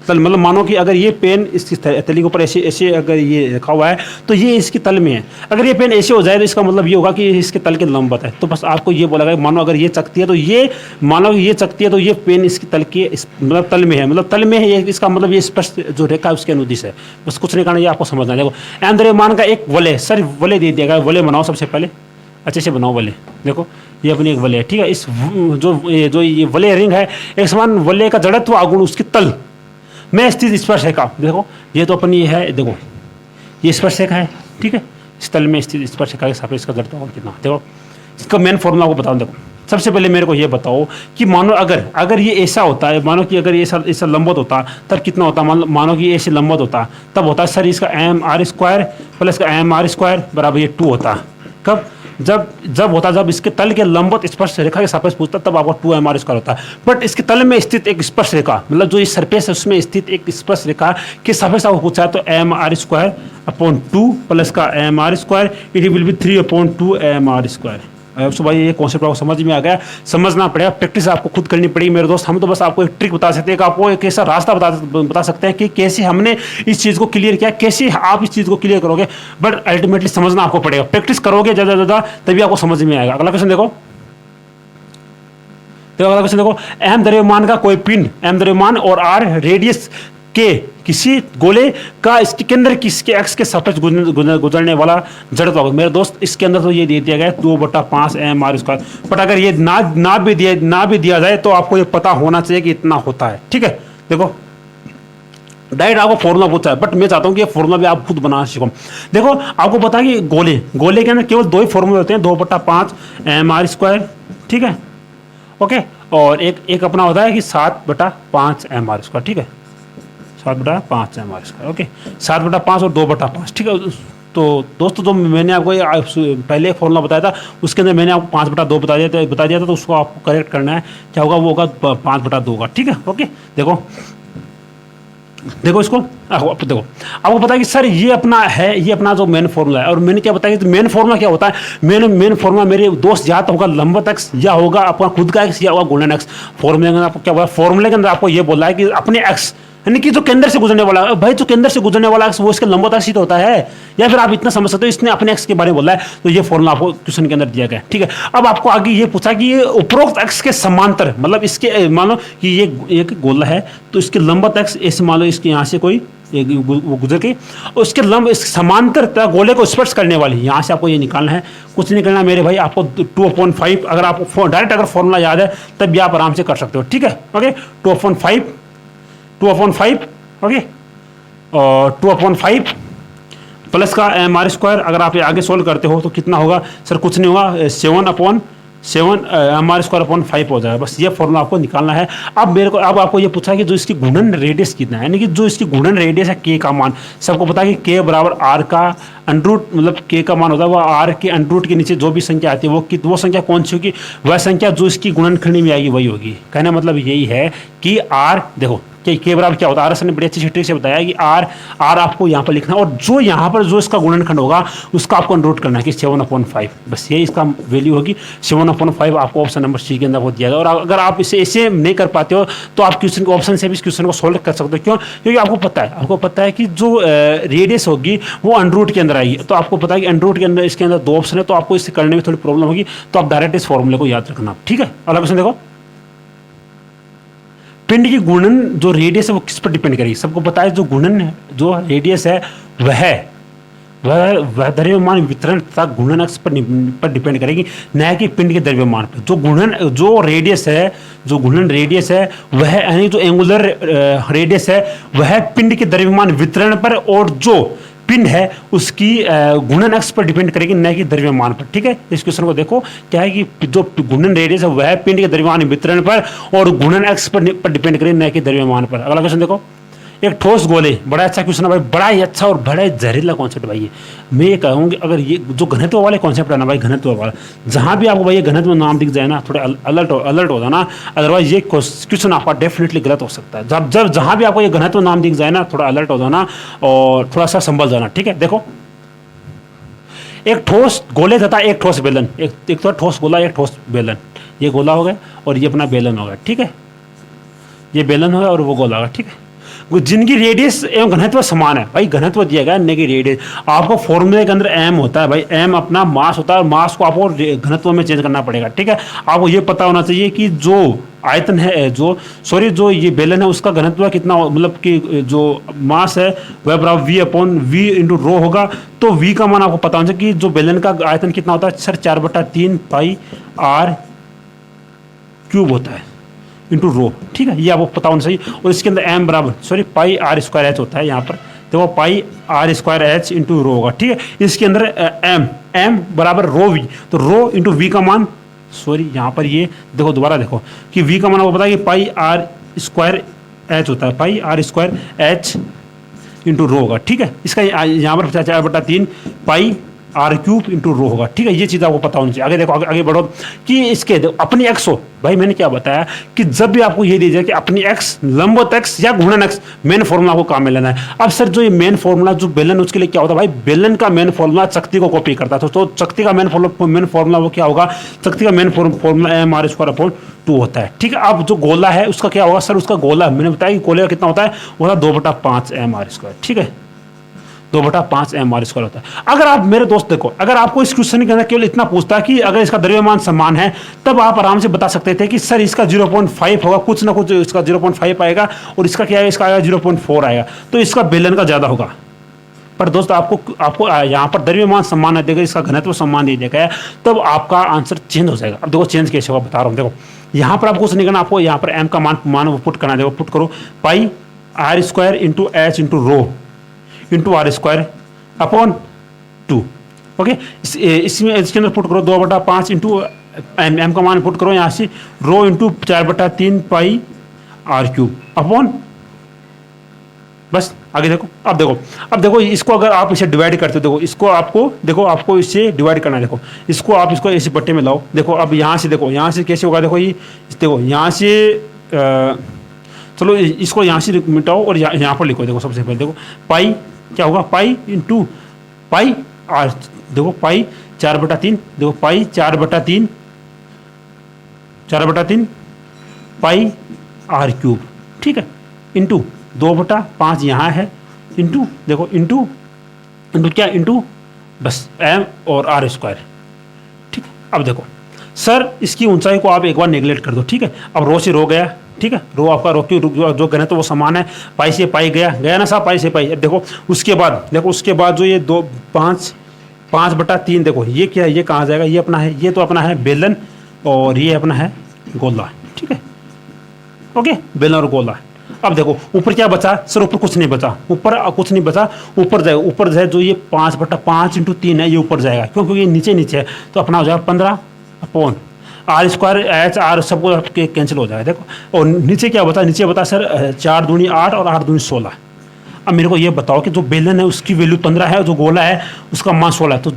तल मतलब मानो कि अगर ये पेन इसकी हथेली के ऊपर ऐसे ऐसे अगर ये रखा हुआ है तो ये इसकी तल में है। अगर ये पेन ऐसे हो जाए तो इसका मतलब ये होगा कि इसके तल के लंबवत है। तो बस आपको ये बोला गया, मानो अगर ये चकती है तो ये, मानो ये चकती है तो ये पेन इसकी तल के मतलब तल में है, मतलब तल में है ये, इसका मतलब ये स्पष्ट जो रेखा है उसके अनुदिश है। बस कुछ नहीं करना, ये आपको समझना है। देखो एम द्रव्यमान का एक वलय, सर वलय दे दिया गया, वलय बनाओ सबसे पहले, अच्छे से बनाओ वलय। देखो ये अपनी एक वलय है, ठीक है। इस जो ये वलय रिंग है, एक समान वलय का जड़त्व आघूर्ण उसके तल में स्थित स्पर्श रेखा। देखो ये तो अपनी है, देखो ये स्पर्श रेखा है, ठीक है। इस तल में स्थित स्पर्श रेखा के सापेक्ष इसका जड़त्व कितना। देखो इसका मेन फॉर्मूला को बताओ। देखो सबसे पहले मेरे को ये बताओ कि मानो अगर ये ऐसा होता है, मानो कि अगर ये ऐसा लंबवत होता तब कितना होता। मानो कि ऐसे लंबवत होता तब होता सर इसका mr² प्लस का mr² बराबर ये 2 होता। कब? जब इसके तल के लंबवत स्पर्श रेखा के सापेक्ष पूछता तब आपको 2mr² होता है। बट इसके तल में स्थित एक स्पर्श रेखा, मतलब जो इस सरफेस है उसमें स्थित एक स्पर्श रेखा के सापेक्ष आपको पूछा है तो mr²/2 प्लस का mr², it will be 3/2 mr²। सो भाई ये कॉन्सेप्ट आपको समझ में आ गया। समझना पड़ेगा, प्रैक्टिस आपको खुद करनी पड़ेगी मेरे दोस्त। हम तो बस आपको एक ट्रिक बता सकते हैं, आपको एक ऐसा रास्ता बता सकते हैं कि कैसे हमने इस चीज़ को क्लियर किया, कैसे आप इस चीज़ को क्लियर करोगे। बट अल्टीमेटली समझना आपको पड़ेगा, प्रैक्टिस करोगे ज़्यादा तभी आपको समझ में आएगा। अगला क्वेश्चन देखो, अगला क्वेश्चन देखो, एम द्रव्यमान का कोई पिंड, एम द्रव्यमान और आर रेडियस के किसी गोले का इसके केंद्र किसके एक्स के सापेक्ष गुजरने वाला जड़त्व होगा। मेरे दोस्त इसके अंदर तो ये दे दिया गया 2/5 mr²। बट अगर ये ना भी दिया जाए तो आपको ये पता होना चाहिए कि इतना होता है, ठीक है। देखो डायरेक्ट आपको फॉर्मूला पूछा है, बट मैं चाहता हूँ कि ये फॉर्मूला भी आप खुद बनाना सीखो। देखो आपको पता है कि गोले के अंदर केवल 2 ही फॉर्मूले होते हैं, 2/5 mr², ठीक है, ओके। और एक अपना होता है कि 7/5 mr², ठीक है। 7/5 mr², ओके। 7/5 और 2/5, ठीक है। तो दोस्तों जो मैंने आपको पहले फॉर्मूला बताया था उसके अंदर मैंने आपको 5/2 बता दिया था, तो उसको आपको करेक्ट करना है। क्या होगा? वो होगा 5/2 का, ठीक है, ओके। देखो इसको देखो आपको पता है कि सर ये अपना जो मेन फॉर्मूला है। और मैंने क्या बताया कि मेन फॉर्मूला क्या होता है? मेन फॉर्मूला मेरे दोस्त या तो होगा लंबवत एक्स, या होगा आपका खुद का एक्स, या होगा गुणन एक्स। फॉर्मूले के अंदर आपको क्या बोला? फॉर्मूले के अंदर आपको ये बोला है कि अपने एक्स यानी कि जो केंद्र से गुजरने वाला है, भाई जो केंद्र से गुजरने वाला एक्स वो इसके लंबवत एक्स ही तो होता है। या फिर आप इतना समझ सकते हो इसने अपने एक्स के बारे में बोला है, तो ये फॉर्मूला आपको क्वेश्चन के अंदर दिया गया, ठीक है। अब आपको आगे ये पूछा कि ये उपरोक्त एक्स के समांतर, मतलब इसके मान लो कि ये एक गोला है तो इसके लंबवत एक्स ऐसे मान लो इसके यहाँ से कोई वो गुजर के उसके लंब इस समांतर गोले को स्पर्श करने वाली, यहाँ से आपको ये निकालना है। कुछ नहीं करना मेरे भाई, आपको 2/5 अगर आपको डायरेक्ट अगर फॉर्मूला याद है तब भी आप आराम से कर सकते हो, ठीक है, ओके। 2/5 ओके, और 2/5 प्लस का mr² अगर आप आगे सोल्व करते हो तो कितना होगा? सर कुछ नहीं होगा, 7/7 mr²/5 हो जाएगा। बस ये फॉर्मूला आपको निकालना है। अब आपको ये पूछा कि जो इसकी घूर्णन रेडियस कितना है, यानी कि जो इसकी घूर्णन रेडियस है k का मान, सबको पता है कि k बराबर r का अंडरूट, मतलब k का मान होता है वो r के अंडरूट के नीचे जो भी संख्या आती है वो संख्या कौन सी होगी? वह संख्या जो इसकी गुणनखंड में आएगी वही होगी। कहना मतलब यही है कि r, देखो के बराबर क्या होता है, आर एस ने बड़ी अच्छी ट्रिक से बताया कि आर आपको यहाँ पर लिखना है और जो यहाँ पर जो इसका गुणनखंड होगा उसका आपको अंडर रूट करना है कि 7/5, बस ये इसका वैल्यू होगी 7/5। आपको ऑप्शन नंबर सी के अंदर वो दिया गया। और अगर आप इसे ऐसे नहीं कर पाते हो तो आप क्वेश्चन को ऑप्शन से भी इस क्वेश्चन को सोल्व कर सकते हो। क्यों? क्योंकि आपको पता है कि जो रेडियस होगी वो अंडर रूट के अंदर आएगी। तो आपको पता है कि अंडर रूट के अंदर इसके अंदर 2 ऑप्शन है, तो आपको इसे करने में थोड़ी प्रॉब्लम होगी। तो आप डायरेक्ट इस फॉर्मूले को याद रखना, ठीक है। अगला क्वेश्चन देखो, पिंड की घूर्णन जो रेडियस है वो किस पर डिपेंड करेगी। सबको पता है जो घूर्णन है, जो रेडियस है वह द्रव्यमान वितरण तथा घूर्णन अक्ष पर डिपेंड करेगी, न कि पिंड के द्रव्यमान पर। जो घूर्णन रेडियस है वह, यानी जो एंगुलर रेडियस है वह पिंड के द्रव्यमान वितरण पर, और जो पिंड है उसकी घूर्णन अक्ष पर डिपेंड करेगी, न कि द्रव्यमान पर, ठीक है। इस क्वेश्चन को देखो, क्या है कि जो घूर्णन रेडियस है वह पिंड के द्रव्यमान वितरण पर और घूर्णन अक्ष पर डिपेंड करेगी, न कि द्रव्यमान पर। अगला क्वेश्चन देखो, एक ठोस गोले, बड़ा अच्छा क्वेश्चन है भाई, बड़ा ही अच्छा और बड़ा ही जहरीला कॉन्सेप्ट भाई। मैं ये कहूँगी अगर ये जो घनत्व वाले कॉन्सेप्ट है ना भाई, घनत्व वाला जहाँ भी आपको भाई ये घनत्व नाम दिख जाए ना, थोड़े अलर्ट हो जाना, अदरवाइज ये क्वेश्चन आपका डेफिनेटली गलत हो सकता है। जब जहाँ भी आपको ये घनत्व नाम दिख जाए ना, थोड़ा अलर्ट हो जाना और थोड़ा सा संभल जाना, ठीक है। देखो, एक ठोस गोले तथा एक ठोस बेलन, एक तो ठोस गोला, एक ठोस बेलन, ये गोला हो गया और ये अपना बेलन होगा, ठीक है। ये बेलन होगा और वो गोला होगा, ठीक है। जिनकी रेडियस एवं घनत्व समान है भाई, घनत्व दिया गया न कि रेडियस। आपको फॉर्मूले के अंदर एम होता है भाई, एम अपना मास होता है और मास को आपको घनत्व में चेंज करना पड़ेगा, ठीक है। आपको ये पता होना चाहिए कि जो आयतन है, जो ये बेलन है उसका घनत्व कितना, मतलब कि जो मास है वह बराबर V/V इंटू रो होगा। तो V का मान आपको पता होना चाहिए कि जो बेलन का आयतन कितना होता है सर, 4/3 पाई R क्यूब होता है इंटू रो, ठीक है। ये आपको पता होना चाहिए। और इसके अंदर एम बराबर पाई R² H होता है यहाँ पर, देखो पाई R² H इंटू रो होगा, ठीक है। इसके अंदर एम बराबर रो वी, तो रो इंटू वी का मान, यहाँ पर ये देखो, दोबारा देखो कि वी का मान आपको पता है कि पाई R² H होता है, पाई R² H इंटू रो होगा, ठीक है। इसका यहाँ पर 4/3 पाई R³ इंटू रो होगा, ठीक है। ये चीज़ आपको पता होनी चाहिए। आगे देखो, आगे बढ़ो कि इसके अपनी एक्स हो भाई, मैंने क्या बताया कि जब भी आपको ये दीजिए कि अपनी एक्स, लंबवत एक्स या घूर्णन एक्स, मेन फॉर्मूला आपको काम में लेना है। अब सर जो ये मेन फॉर्मूला जो बेलन, उसके लिए क्या होता है भाई, बेलन का मेन फॉर्मूला शक्ति को कॉपी करता है। तो शक्ति का मेन फॉर्मूला वो क्या होगा, शक्ति का मेन फॉर्मूला mR²/2 होता है, ठीक है। अब जो गोला है उसका क्या होगा सर, उसका गोला मैंने बताया कि गोले का कितना होता है, वो होता है 2/5 mR², ठीक है। 2/5 mR² होता है। अगर आप मेरे दोस्त देखो, अगर आपको इस क्वेश्चन के अंदर केवल इतना पूछता है कि अगर इसका द्रव्यमान समान है, तब आप आराम से बता सकते थे कि सर इसका 0.5 होगा, कुछ ना कुछ इसका 0.5 आएगा और इसका क्या है, इसका आएगा 0.4 आएगा, तो इसका बेलन का ज़्यादा होगा। पर दोस्त आपको यहाँ पर द्रव्यमान समान है, देखो इसका घनत्व समान दे दिया है, तब आपका आंसर चेंज हो जाएगा। अब देखो चेंज कैसे होगा बता रहा हूँ। देखो यहाँ पर आपको कुछ नहीं करना, आपको यहाँ पर एम का मान वो पुट करना है। देखो पुट करो, पाई R² into H into rho into R²/2, okay. इसमें इसके अंदर पुट करो 2/5 इंटू एम का मान पुट करो यहाँ से, रो इंटू 4/3 पाई R³/, बस। आगे देखो, अब देखो इसको अगर आप इसे डिवाइड करते हो, देखो आपको इससे डिवाइड करना है। देखो इसको ऐसे बट्टे में लाओ। देखो अब यहाँ से कैसे होगा, देखो ये देखो यहाँ से चलो इसको यहाँ से मिटाओ और यहाँ पर लिखो। देखो सबसे पहले देखो पाई क्या होगा, पाई इंटू पाई R, देखो पाई 4/3, देखो पाई 4/3 पाई R³, ठीक है, इंटू 2/5 यहाँ है, इंटू देखो इंटू क्या, इंटू बस M और R², ठीक है। अब देखो सर इसकी ऊंचाई को आप एक बार नेगलेक्ट कर दो, ठीक है। अब रो से रो गया, ठीक है, रो आपका रो की जो घनत्व वो समान है, पाई से पाई गया ना साहब, पाई से पाई। अब देखो उसके बाद जो ये 5/3, देखो ये क्या है, ये कहाँ जाएगा, ये अपना है, ये तो अपना है बेलन और ये अपना है गोला, ठीक है, ओके, बेलन और गोला। अब देखो ऊपर क्या बचा सर, ऊपर कुछ नहीं बचा, ऊपर जाएगा जो ये 5/5 इंटू 3 है, ये ऊपर जाएगा, क्योंकि ये नीचे है, तो अपना हो जाएगा 15 R² H R सबको कैंसिल हो जाएगा। देखो और नीचे क्या बता, सर 4 दूनी 8 और 8 दूनी 16। अब मेरे को ये बताओ कि जो बेलन है उसकी वैल्यू 15 है और जो गोला है उसका मान 16 है, तो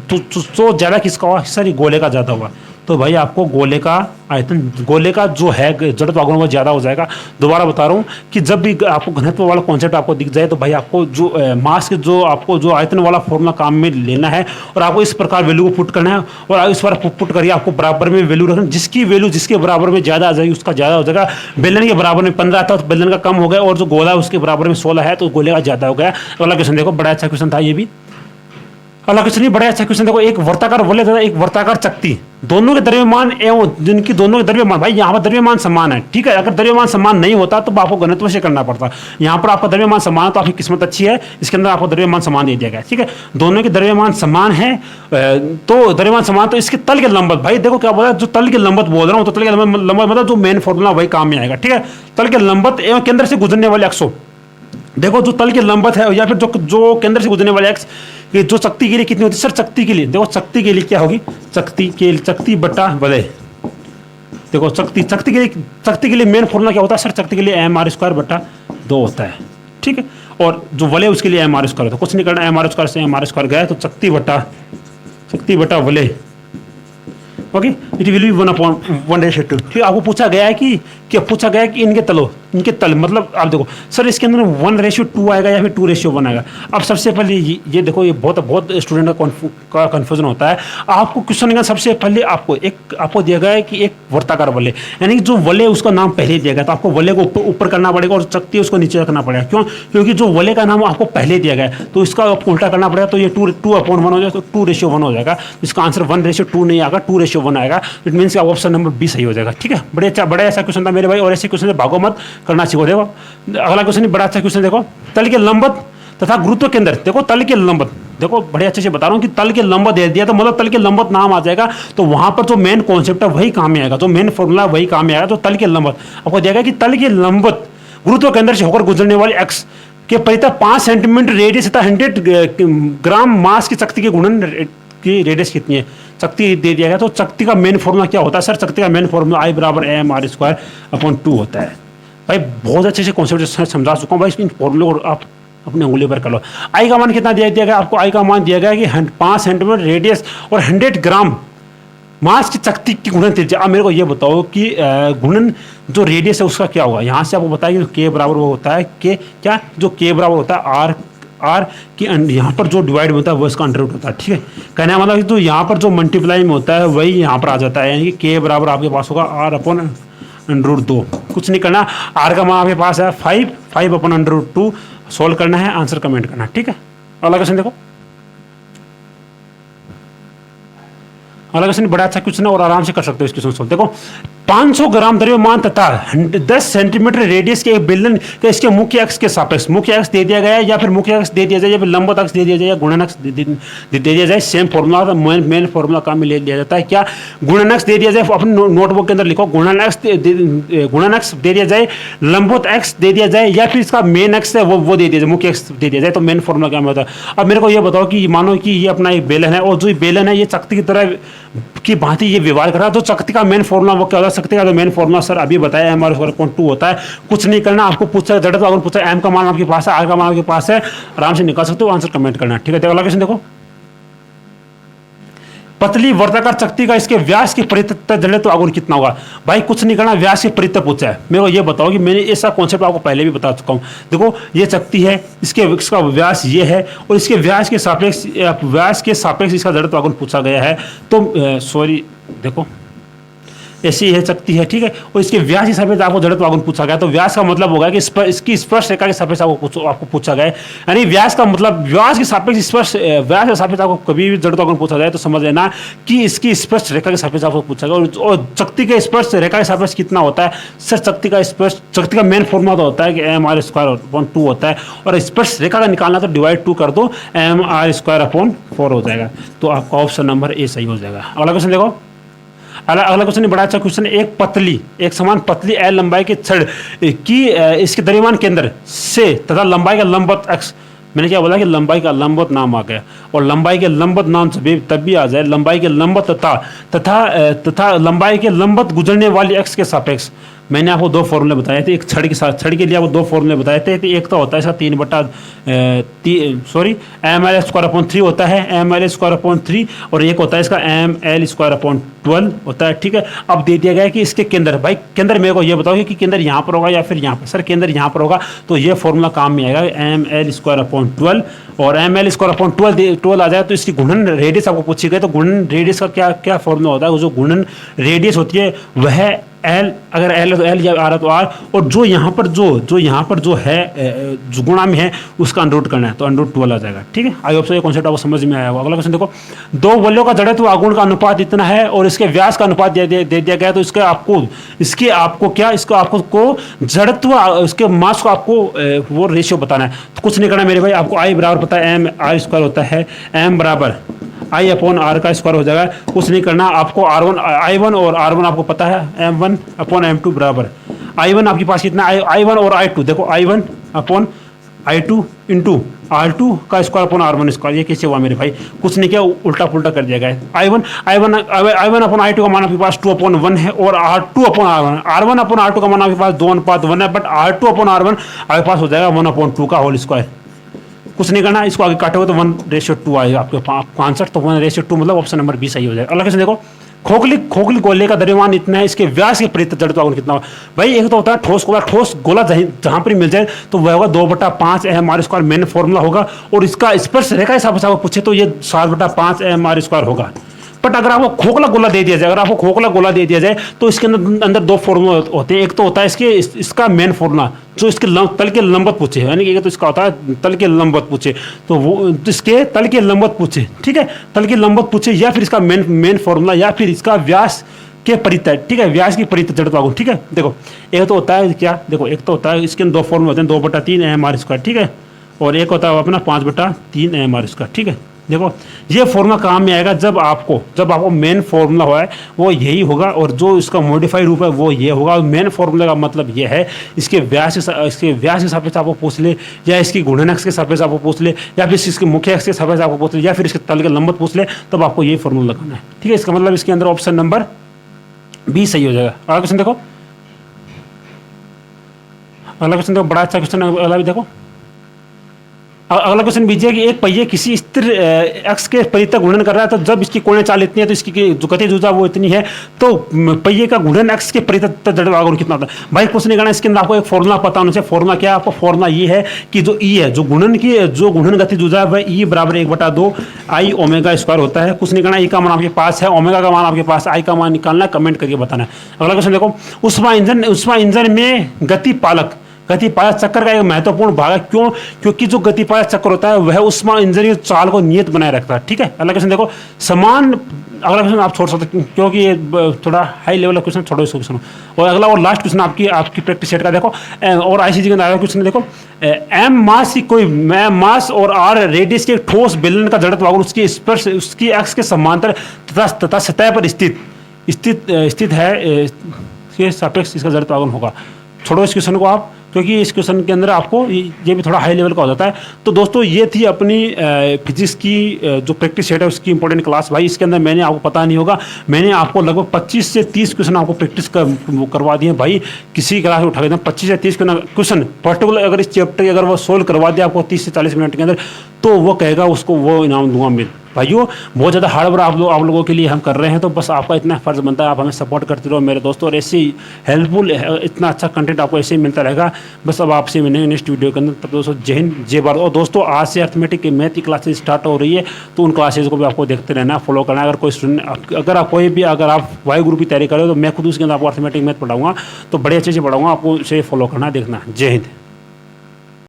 ज़्यादा किसका हुआ सर, ये गोले का ज़्यादा हुआ। तो भाई आपको गोले का आयतन, गोले का जो है जड़त्व आघूर्ण वो ज़्यादा हो जाएगा। दोबारा बता रहा हूँ कि जब भी आपको घनत्व वाला कॉन्सेप्ट आपको दिख जाए तो भाई आपको जो मास के जो आपको जो आयतन वाला फॉर्मूला काम में लेना है और आपको इस प्रकार वैल्यू को पुट करना है और इस बार पुट करिए, आपको बराबर में वैल्यू रखना, जिसकी वैल्यू जिसके बराबर में ज़्यादा आ जाएगी उसका ज़्यादा हो जाएगा। बेलन के बराबर में 15 था तो बेलन का कम हो गया, और जो गोला है उसके बराबर में 16 है तो गोले का ज़्यादा हो गया। अगला क्वेश्चन देखो, बड़ा अच्छा क्वेश्चन था ये भी। अगला क्वेश्चन नहीं, बड़ा अच्छा क्वेश्चन देखो, एक वर्ताकार वलय तथा एक वर्ताकार चकती, दोनों के द्रव्यमान एवं जिनकी दोनों के द्रव्यमान, भाई यहाँ पर द्रव्यमान समान है, ठीक है। अगर द्रव्यमान समान नहीं होता तो आपको घनत्व से करना पड़ता। यहाँ पर आपका द्रव्यमान समान है तो आपकी किस्मत अच्छी है, इसके अंदर आपको द्रव्यमान समान दे दिया गया, ठीक है। दोनों के द्रव्यमान समान है तो द्रव्यमान समान, तो इसके तल के लंबवत, भाई देखो क्या बोला, जो तल के लंबवत बोल रहा हूँ, तो तल के लंबवत मतलब जो मेन फॉर्मूला वही काम में आएगा, ठीक है। तल के लंबवत एवं केंद्र से गुजरने वाले अक्षों, देखो जो तल के लंबवत है या फिर जो केंद्र से गुजरने वाले अक्ष, कि जो चकती के लिए कितनी होती है सर? चकती के लिए देखो, चकती के लिए क्या होगी, चकती बटा वलय, देखो चकती के लिए मेन फॉर्मूला क्या होता है सर? चकती के लिए mr² बटा 2 होता है, ठीक है। और जो वलय उसके लिए mr² होता है, कुछ नहीं करना, mr² से mr² गया तो चकती बटा वलय, ओके, इट विल बी 1/2। ठीक है, आपको पूछा गया है कि इनके तल मतलब आप देखो सर इसके अंदर 1:2 आएगा या फिर 2:1 आएगा। अब सबसे पहले ये देखो, ये बहुत स्टूडेंट का कन्फ्यूजन होता है। आपको क्वेश्चन का सबसे पहले आपको दिया गया है कि एक वर्ताकार वलय, यानी जो वलय उसका नाम पहले दिया गया, तो आपको वलय को ऊपर करना पड़ेगा और चकती उसको नीचे रखना पड़ेगा। क्यों? क्योंकि जो वलय का नाम आपको पहले दिया गया है तो इसका आपको उल्टा करना पड़ेगा, तो ये 2/1 हो जाएगा, तो 2:1 हो जाएगा। इसका आंसर 1:2 नहीं आएगा, 2:1 आएगा। It means option number B सही हो जाएगा, ठीक है। बड़ा ऐसा क्वेश्चन था मेरे भाई, और ऐसे क्वेश्चन से भागो मत, करना सीखो। देखो अगला क्वेश्चन बड़ा अच्छा क्वेश्चन, देखो तल के लंबवत तथा गुरुत्व केंद्र, देखो तल के लंबवत, देखो बड़े अच्छे से बता रहा हूँ कि तल के लंबवत दे दिया तो मतलब तल के लंबवत नाम आ जाएगा, तो वहां पर जो मेन कॉन्सेप्ट है वही काम में आएगा, जो मेन फॉर्मूला वही काम में आएगा। तो तल के लंबवत आपको दिया गया कि तल के लंबवत गुरुत्व केंद्र से होकर गुजरने वाले एक्स के परितः 5 सेंटीमीटर रेडियस तथा 100 ग्राम मास की चकती के गुणन की रेडियस कितनी है, चकती दे दिया गया। तो चकती का मेन फॉर्मूला क्या होता है सर? चकती का मेन फॉर्मूला I = mr²/2 होता है। भाई बहुत अच्छे से कॉन्सेप्ट समझा चुका हूँ भाई, इन फॉर्मूले को आप अपने उंगली पर कर लो। आई का मान कितना दिया गया आपको? आई का मान दिया गया कि 5 सेंटीमीटर रेडियस और 100 ग्राम मास की चकती की गुणन त्रिज्या। अब मेरे को ये बताओ कि गुणन जो रेडियस है उसका क्या होगा? यहाँ से आपको बताया कि के बराबर वो होता है के क्या, जो के बराबर होता है आर की यहाँ पर जो डिवाइड होता है वो इसका अंडर रूट होता है, ठीक है। कहने का मतलब तो यहाँ पर जो मल्टीप्लाई में होता है वही यहाँ पर आ जाता है, यानी कि के बराबर आपके पास होगा r/√2। कुछ नहीं करना, आर का मान आपके पास है 5/√2। सोल्व करना है, आंसर कमेंट करना, ठीक है। अगला क्वेश्चन देखो, अगला क्वेश्चन बड़ा अच्छा क्वेश्चन है और आराम से कर सकते हो इसकी सोल्व। देखो 500 ग्राम द्रव्यमान तथा 10 सेंटीमीटर रेडियस के एक बेलन के इसके मुख्य अक्ष के सापेक्ष, मुख्य अक्ष दे दिया गया है या फिर मुख्य अक्ष दे दिया जाए या फिर लंबवत अक्ष दे दिया जाए या गुणन अक्ष दे दिया जाए, सेम फॉर्मूला मेन फॉर्मूला काम में ले लिया जाता है। क्या गुणन अक्ष दे दिया जाए, अपने नोटबुक के अंदर लिखो, गुणन अक्ष दे दिया जाए, लंबवत अक्ष दे दिया जाए या फिर इसका मेन अक्ष है वो दे दिया जाए, मुख्य अक्ष दे दिया जाए, तो मेन फॉर्मूला क्या होता है। अब मेरे को ये बताओ कि मानो कि ये अपना एक बेलन है और जो बेलन है ये चकती की तरह की भांति ये व्यवहार कर रहा है, तो चकती का मेन फॉर्मूला वो क्या होता है? चकती का जो मेन फॉर्मूला सर अभी बताया mr²/2 होता है। कुछ नहीं करना, आपको पूछा जड़ तो अगर पूछा m का मान आपके पास है, r का मान आपके पास है, आराम से निकाल सकते हो, आंसर कमेंट करना, ठीक है। अगला क्वेश्चन देखो, पतली वर्ताकार चकती का इसके व्यास के परितः जड़त्व आघूर्ण कितना होगा? भाई कुछ नहीं करना, व्यास के परितः पूछा है। मेरे को ये बताओ कि मैंने ऐसा कॉन्सेप्ट आपको पहले भी बता चुका हूँ। देखो ये चकती है, इसका व्यास ये है और इसके व्यास के सापेक्ष इसका जड़त्व आघूर्ण पूछा गया है। तो सॉरी देखो ऐसी है चकती है, ठीक है, और इसके व्यास के सापेक्ष आपको जड़त्व आघूर्ण पूछा गया। तो व्यास का मतलब होगा कि इसकी स्पर्श रेखा के सापेक्ष आपको पूछा गया है, यानी व्यास का मतलब व्यास के सापेक्ष व्यास के सापेक्ष आपको कभी भी जड़त्व आघूर्ण पूछा जाए तो समझ लेना कि इसकी स्पर्श रेखा के सापेक्ष आपको पूछा गया। और चकती के स्पर्श रेखा के सापेक्ष कितना होता है सर? चकती का मेन फॉर्मूला होता है कि mr²/2 होता है, और स्पर्श रेखा का निकालना तो डिवाइड 2 कर दो, mr²/4 हो जाएगा। तो आपका ऑप्शन नंबर ए सही हो जाएगा। अगला क्वेश्चन देखो, अगला क्वेश्चन बड़ा अच्छा क्वेश्चन है। एक समान पतली एल लंबाई के छड़ की इसके द्रव्यमान केंद्र से तथा लंबाई का लंबवत अक्ष, मैंने क्या बोला कि लंबाई का लंबवत नाम आ गया, और लंबाई के लंबवत नाम से तब भी आ जाए, लंबाई के लंबवत तथा लंबाई के लंबवत गुजरने वाली अक्ष के सापेक्ष मैंने आपको दो फॉर्मूले बताए थे, एक छड़ के साथ, छड़ के लिए आपको दो फॉर्मूले बताए थे। तो एक तो होता है इसका 3/3 होता है, ml²/3, और एक होता है इसका ml²/12 होता है, ठीक है। अब दे दिया गया है कि इसके केंद्र, भाई केंद्र मेरे को ये बताओ कि केंद्र यहाँ पर होगा या फिर यहाँ पर। सर केंद्र यहाँ पर होगा, तो ये फॉर्मूला काम में आएगा, ml²/12, और ml²/12 आ जाए तो इसकी गुणन रेडियस आपको पूछी गई, तो गुणन रेडियस का क्या क्या फॉर्मूला होता है। जो गुणन रेडियस होती है वह एल, अगर एल है तो एल, या आर है तो आर, और जो यहाँ पर जो है जो गुणा में है उसका अंडर करना है, तो अंडर आ जाएगा, ठीक है। आई होप सो ये कॉन्सेप्ट आपको समझ में आया होगा। अगला क्वेश्चन देखो, दो वलयों का जड़त्व आघूर्ण का अनुपात इतना है और इसके व्यास का अनुपात दे दिया गया, तो इसके आपको जड़त्व, इसके मास को आपको वो रेशियो बताना है। तो कुछ नहीं करना मेरे भाई, आपको आई बराबर पता है mr² होता है, m बराबर I/r का स्क्वायर हो जाएगा। कुछ नहीं करना, आपको I1 और R1 आपको पता है, m1/m2 बराबर I1 आपके पास कितना I1 और I2, देखो I1/I2 इंटू R2 का स्क्वायर अपॉन R1 स्क्वायर। ये कैसे हुआ मेरे भाई, कुछ नहीं किया, उल्टा पुल्टा कर दिया गया। I1/I2 का मान आपके पास 2/1 है, और R2/R1, R1/R2 का मान आपके पास 2:1 है, बट R2/R1 आपके पास हो जाएगा 1/2 का होल स्क्वायर। कुछ नहीं करना, इसको आगे काटोगे तो 1:2 आएगा आपके आंसर, तो 1:2 मतलब ऑप्शन नंबर बी सही हो जाएगा। अगला क्वेश्चन देखो, खोखली गोले का द्रव्यमान इतना है, इसके व्यास के प्रतिशत जड़त्व आघूर्ण कितना होगा। भाई एक तो होता है ठोस गोला जहां पर मिल जाए तो वह होगा 2/5 mr² मेन फॉर्मूला होगा, और इसका स्पर्श रेखा हिसाब से आपको पूछे तो ये 7/5 mr² होगा। बट अगर आपको खोखला गोला दे दिया जाए, तो इसके अंदर दो फॉर्मूला होते हैं। एक तो होता है इसका मेन फॉर्मूला, जो इसके तल के लंबवत पूछे, यानी कि तो इसका होता है तल के लंबवत पूछे, तो वो इसके तल के लंबवत पूछे, ठीक है, तल के लंबवत पूछे, या फिर इसका मेन फॉर्मूला, या फिर इसका व्यास के परितः, ठीक है, व्यास की परितः जड़त्व आघूर्ण, ठीक है। देखो एक तो होता है क्या, देखो एक तो होता है इसके दो फॉर्मूले होते हैं, 2/3 mr², ठीक है, और एक होता है अपना 5/3 mr², ठीक है। देखो ये फॉर्मूला काम में आएगा जब आपको मेन फॉर्मूला हुआ है वो यही होगा, और जो इसका मॉडिफाइड रूप है वो ये होगा। मेन फॉर्मूला का मतलब ये है, इसके व्यास के सापेक्ष आपको पूछ ले, या इसकी गुणन अक्ष के सापेक्ष आपको पूछ ले, या फिर इसके मुख्य अक्ष के सापेक्ष आपको पूछ ले, या फिर इसके तल के लंबवत पूछ ले, तब आपको ये फॉर्मूला लगाना है, ठीक है। इसका मतलब इसके अंदर ऑप्शन नंबर बी सही हो जाएगा। अगला क्वेश्चन देखो, बड़ा अच्छा क्वेश्चन अगला भी देखो। अगला क्वेश्चन बीजिए कि एक पहिए किसी स्थिर अक्ष के परितः घूर्णन कर रहा है, तो जब इसकी कोणीय चाल इतनी है तो इसकी जो गति ऊर्जा वो इतनी है, तो पहिए का घूर्णन अक्ष के परितः जड़त्व आघूर्ण कितना होता है। भाई कुछ नहीं करना, इसके अंदर आपको एक फॉर्मूला पता होना चाहिए। फॉर्मूला क्या है, आपको फॉर्मूला ये है कि जो ई है, जो घूर्णन गति ऊर्जा है, वह ई बराबर 1/2 I ω² होता है। कुछ नहीं करना, ई का मान आपके पास है, ओमेगा का मान आपके पास, आई का मान निकालना है, कमेंट करके बताना है। अगला क्वेश्चन देखो, उष्मा इंजन में गतिपालक चक्र का एक महत्वपूर्ण भाग है। क्यों? क्योंकि जो गतिपालक चक्र होता है वह उष्मा इंजन की चाल को नियत बनाए रखता है, ठीक है। अगला क्वेश्चन देखो, अगला क्वेश्चन आप छोड़ सकते हैं क्योंकि ये थोड़ा हाई लेवल का क्वेश्चन, छोड़ो इसको क्वेश्चन। और अगला और लास्ट क्वेश्चन आपकी प्रैक्टिस सेट का देखो, और आईसीजी के अंदर क्वेश्चन देखो, एम मास और आर रेडियस के ठोस बेलन का जड़त्व आघूर्ण उसकी स्पर्श उसकी अक्ष के समांतर तथा सतह पर स्थित है के सापेक्ष इसका जड़त्व आघूर्ण होगा। छोड़ो इस क्वेश्चन को आप, क्योंकि इस क्वेश्चन के अंदर आपको ये भी थोड़ा हाई लेवल का हो जाता है। तो दोस्तों ये थी अपनी फिजिक्स की जो प्रैक्टिस सेट है उसकी इंपॉर्टेंट क्लास। भाई इसके अंदर मैंने आपको पता नहीं होगा, मैंने आपको लगभग 25 से 30 क्वेश्चन आपको प्रैक्टिस करवा दिए। भाई किसी क्लास में उठा के 25 से 30 क्वेश्चन पर्टिकुलर अगर इस चैप्टर की अगर वो सोल्व करवा दिया आपको 30 से 40 मिनट के अंदर, तो वो कहेगा उसको वो इनाम दूंगा मैं। भाइयों बहुत ज़्यादा हार्ड वर्क आप लोगों के लिए हम कर रहे हैं, तो बस आपका इतना फ़र्ज़ बनता है आप हमें सपोर्ट करते रहो मेरे दोस्तों, और ऐसे ही हेल्पफुल इतना अच्छा कंटेंट आपको ऐसे ही मिलता रहेगा। बस अब आपसे मिलेंगे नेक्स्ट वीडियो के अंदर, तब दोस्तों जय हिंद जय भारत। और दोस्तों आज से अर्थमेटिक की मैथ की क्लासेज स्टार्ट हो रही है, तो उन क्लासेज को भी आपको देखते रहना, फॉलो करना। अगर कोई स्टूडेंट अगर आप वाई ग्रुप की तैयारी करें तो मैं खुद उसके अंदर आपको अर्थमेटिक मैथ पढ़ाऊँगा, तो बड़े अच्छे से पढ़ाऊँगा, आपको इसे फॉलो करना देखना। जय हिंद।